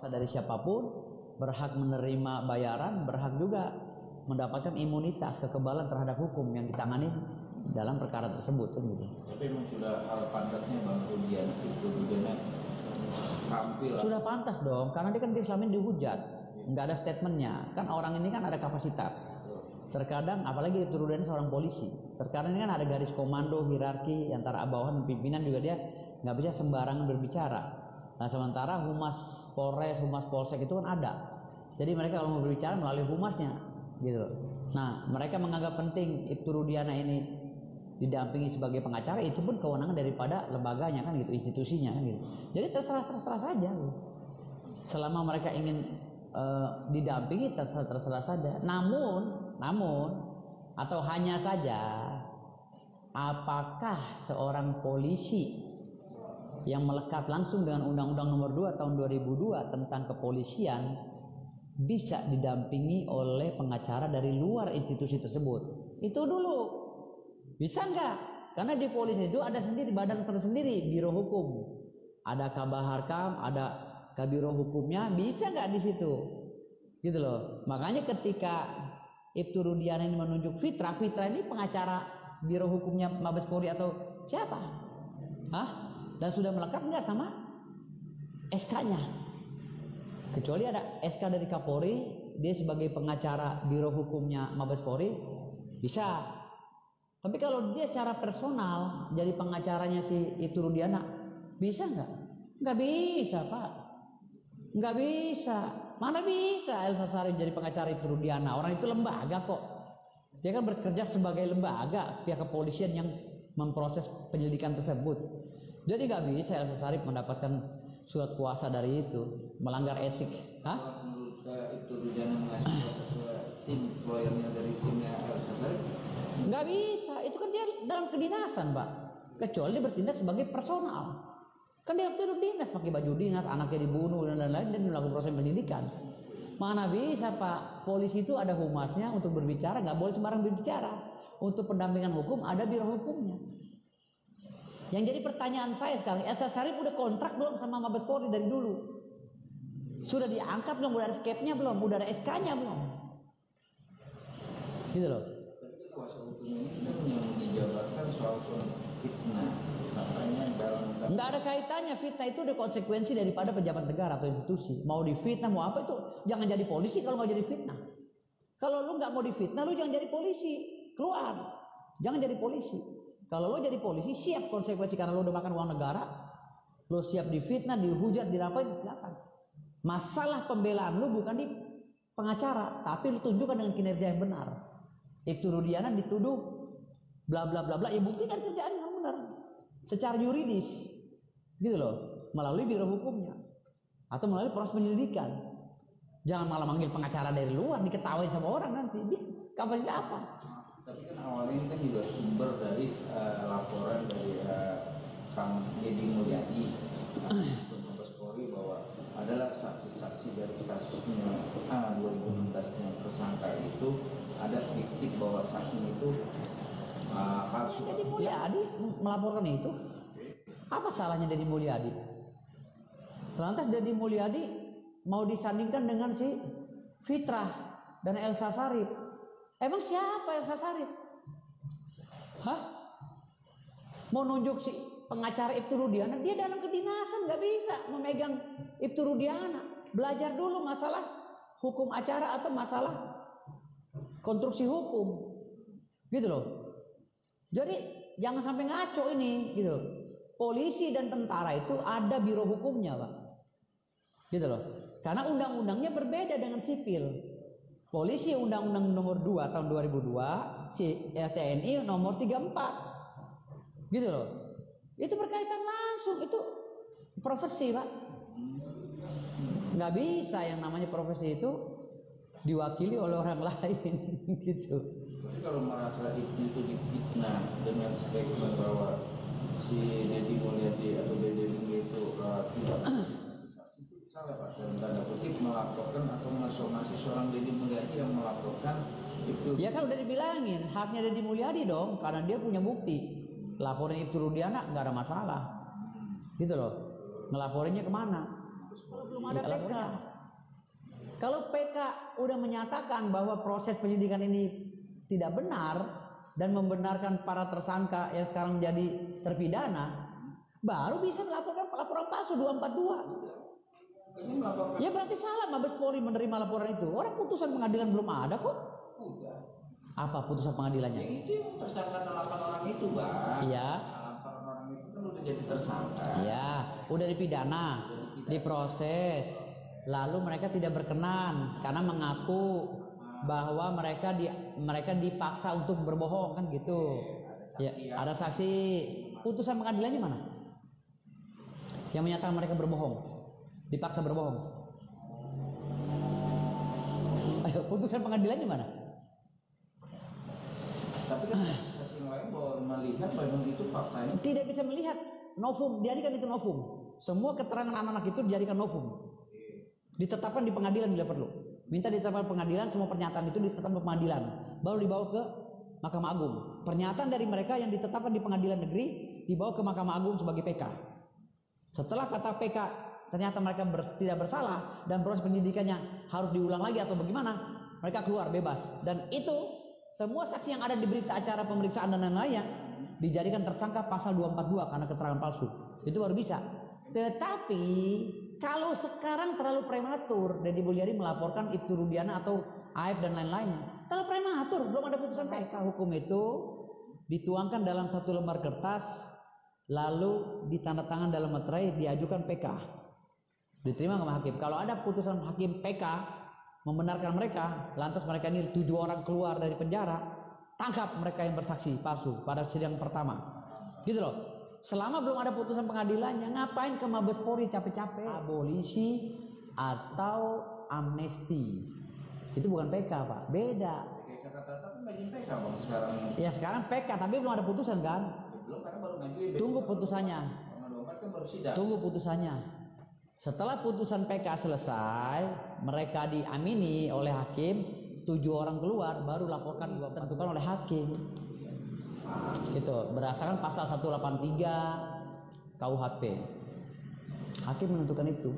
dari siapapun, berhak menerima bayaran, berhak juga mendapatkan imunitas, kekebalan terhadap hukum yang ditangani dalam perkara tersebut, gitu. Tapi memang sudah hal pantasnya Bang Rudiana tampil. Sudah pantas dong, karena dia kan diislamin dihujat, nggak ada statementnya. Kan orang ini kan ada kapasitas. Terkadang, apalagi Ibtu Rudiana seorang polisi, terkadang ini kan ada garis komando, hierarki antara bawahan dan pimpinan, juga dia nggak bisa sembarangan berbicara. Nah, sementara humas Polres, humas Polsek itu kan ada. Jadi mereka kalau mau berbicara melalui humasnya, gitu. Nah, mereka menganggap penting Ibtu Rudiana ini didampingi sebagai pengacara, itu pun kewenangan daripada lembaganya kan gitu, institusinya kan gitu. Jadi terserah saja. Gitu. Selama mereka ingin didampingi terserah saja. Namun atau hanya saja, apakah seorang polisi yang melekat langsung dengan Undang-Undang Nomor 2 Tahun 2002 tentang kepolisian bisa didampingi oleh pengacara dari luar institusi tersebut? Itu dulu. Bisa nggak? Karena di polisi itu ada sendiri badan tersendiri, biro hukum. Ada Kabaharkam, ada Kabiro hukumnya, bisa nggak di situ? Gitu loh. Makanya ketika Ibtu Rudiana ini menunjuk Fitra ini pengacara biro hukumnya Mabes Polri atau siapa? Hah? Dan sudah melekat nggak sama SK-nya? Kecuali ada SK dari Kapolri, dia sebagai pengacara biro hukumnya Mabes Polri, bisa. Tapi kalau dia secara personal jadi pengacaranya si Ibtu Rudiana, bisa nggak? Nggak bisa, Pak. Nggak bisa. Mana bisa Elsa Sharif jadi pengacara Ibtu Rudiana? Orang itu lembaga kok. Dia kan bekerja sebagai lembaga pihak kepolisian yang memproses penyelidikan tersebut. Jadi nggak bisa Elsa Sharif mendapatkan surat kuasa dari itu, melanggar etik. Hah? Menurut Ibtu Rudiana mengasih kepada tim lawyernya dari timnya Elsa Sharif? Nggak bisa, itu kan dia dalam kedinasan, Pak. Kecuali dia bertindak sebagai personal. Kan dia dinas pakai baju dinas, anaknya dibunuh dan lain-lain, dan melakukan proses penyidikan. Mana bisa, Pak? Polisi itu ada humasnya untuk berbicara, nggak boleh sembarang berbicara. Untuk pendampingan hukum ada biro hukumnya. Yang jadi pertanyaan saya sekarang, Elsa Sharif udah kontrak belum sama Mabes Polri dari dulu? Sudah diangkat belum? Udah ada skepnya belum? Udah ada SK-nya belum? Gitu loh. Tapi kan kuasa hukum ini kan yang menjabarkan soal fitnah. Makanya dalam nggak ada kaitannya, fitnah itu ada konsekuensi daripada pejabat negara atau institusi. Mau difitnah mau apa itu, jangan jadi polisi kalau nggak jadi fitnah. Kalau lu nggak mau difitnah, lu jangan jadi polisi, keluar. Jangan jadi polisi. Kalau lo jadi polisi, siap konsekuensi karena lo udah makan uang negara, lo siap difitnah, dihujat, dirapain, silakan. Masalah pembelaan lo bukan di pengacara, tapi lo tunjukkan dengan kinerja yang benar. Ibtu Rudiana dituduh bla bla bla bla, ya buktikan kerjaan yang benar secara yuridis, gitu loh, melalui biro hukumnya atau melalui proses penyelidikan. Jangan malah manggil pengacara dari luar, diketawain sama orang nanti. Dia kapasitas apa? Tapi kan awalnya ini kan juga sumber dari laporan dari Kang Deddy Mulyadi ke Mabes Polri bahwa adalah saksi-saksi dari kasusnya 2016 yang tersangka itu ada fiktif bahwa saksi itu palsu. Deddy Mulyadi melaporkan itu? Apa salahnya Deddy Mulyadi? Lantas Deddy Mulyadi mau disandingkan dengan si Fitrah dan Elsa Sharif. Emang siapa Elsa Sharif? Hah? Mau nunjuk si pengacara Ibtu Rudiana, dia dalam kedinasan, nggak bisa memegang Ibtu Rudiana. Belajar dulu masalah hukum acara atau masalah konstruksi hukum, gitu loh. Jadi jangan sampai ngaco ini, gitu. Polisi dan tentara itu ada biro hukumnya, Pak, gitu loh. Karena undang-undangnya berbeda dengan sipil. Polisi Undang-Undang Nomor 2 Tahun 2002, si TNI Nomor 34, gitu loh. Itu berkaitan langsung, itu profesi, Pak. Nggak bisa yang namanya profesi itu diwakili oleh orang lain, gitu. Tapi kalau merasa itu difitnah dengan statement bahwa si Deddy Mulyadi atau Deddy itu tidak salah, Pak, dalam tanda kutip melaporkan atau mensomasi seorang Deddy Mulyadi yang melaporkan itu. Ya kan udah dibilangin haknya Deddy Mulyadi dong, karena dia punya bukti. Laporin Ibtu Rudiana nggak ada masalah, gitu loh. Ngelaporinnya kemana? Kalau belum ada PK. lapornya. Kalau PK udah menyatakan bahwa proses penyidikan ini tidak benar dan membenarkan para tersangka yang sekarang jadi terpidana, baru bisa melaporkan laporan palsu 242. Ya berarti salah Mabes Polri menerima laporan itu. Orang putusan pengadilan belum ada kok. Udah. Apa putusan pengadilannya? Yang itu yang tersangka 8 orang itu, Bang. Iya. 8 orang itu kan udah jadi tersangka. Iya, udah dipidana, diproses. Lalu mereka tidak berkenan karena mengaku bahwa mereka dipaksa untuk berbohong kan gitu. Ya, ada saksi. Putusan pengadilannya mana? Yang menyatakan mereka berbohong, dipaksa berbohong. Ayo, putusan pengadilannya mana? Tapi kan saksi yang lain bahwa melihat memang itu faktanya. Tidak bisa melihat, novum, dijadikan itu novum. Semua keterangan anak-anak itu dijadikan novum. Ditetapkan di pengadilan bila perlu. Minta ditetapkan pengadilan, semua pernyataan itu ditetapkan pengadilan. Baru dibawa ke Mahkamah Agung. Pernyataan dari mereka yang ditetapkan di pengadilan negeri dibawa ke Mahkamah Agung sebagai PK. Setelah kata PK ternyata mereka tidak bersalah dan proses penyidikannya harus diulang lagi atau bagaimana, mereka keluar bebas. Dan itu semua saksi yang ada di berita acara pemeriksaan dan lain-lainnya dijadikan tersangka pasal 242 karena keterangan palsu. Itu baru bisa. Tetapi kalau sekarang terlalu prematur, Deddy Mulyadi melaporkan Ibtu Rudiana atau Aib dan lain-lainnya. Terlalu prematur, belum ada putusan PK. Hukum itu dituangkan dalam satu lembar kertas, lalu ditandatangan dalam materai, diajukan PK. Diterima sama hakim. Kalau ada putusan hakim PK membenarkan mereka, lantas mereka ini 7 orang keluar dari penjara, tangkap mereka yang bersaksi palsu pada sidang pertama. Gitu loh. Selama belum ada putusan pengadilannya, ngapain ke Mabes Polri capek-capek? Abolisi atau amnesti. Itu bukan PK, Pak. Beda. Kayak kata-kata kan ngajuin PK, Bang, sekarang. Ya sekarang PK, tapi belum ada putusan kan? Ya, belum, karena baru ngajuin. Tunggu putusannya. Kan baru sidang. Tunggu putusannya. Setelah putusan PK selesai, mereka diamini oleh hakim, 7 orang keluar, baru laporkan ditentukan oleh hakim. Gitu, berdasarkan pasal 183 KUHP. Hakim menentukan itu.